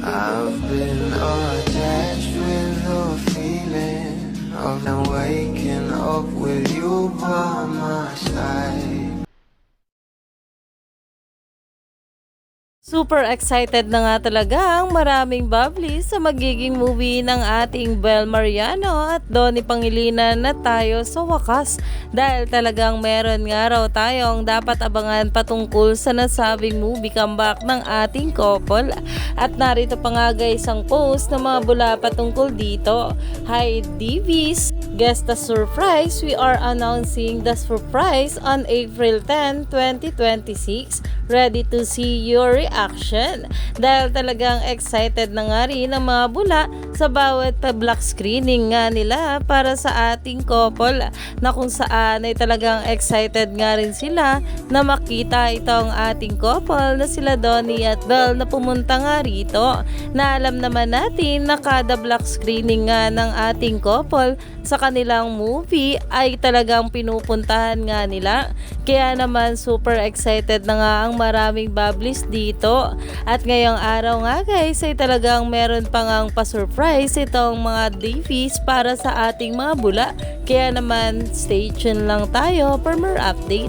I've been attached with the feeling of not waking up with you by my side. Super excited na nga talaga ang maraming bubbly sa magiging movie ng ating Bel Mariano at Donnie Pangilinan na tayo sa wakas, dahil talagang meron nga raw tayong dapat abangan patungkol sa nasabing movie comeback ng ating couple. At narito pa nga guys ang post na mga bula patungkol dito. Hi Divis! Guess the surprise, we are announcing the surprise on April 10, 2026. Ready to see your reaction. Dahil talagang excited na nga rin ang mga bula sa bawat pa-block screening nga nila para sa ating couple, na kung saan ay talagang excited nga rin sila na makita itong ating couple na sila Donnie at Bel na pumunta nga rito. Na alam naman natin na kada block screening nga ng ating couple sa kanilang movie ay talagang pinupuntahan nga nila. Kaya naman super excited na nga ang maraming bubblies dito. At ngayong araw nga guys ay talagang meron pa ngang pa-surprise itong mga Davies para sa ating mga bula. Kaya naman stay tuned lang tayo for more update.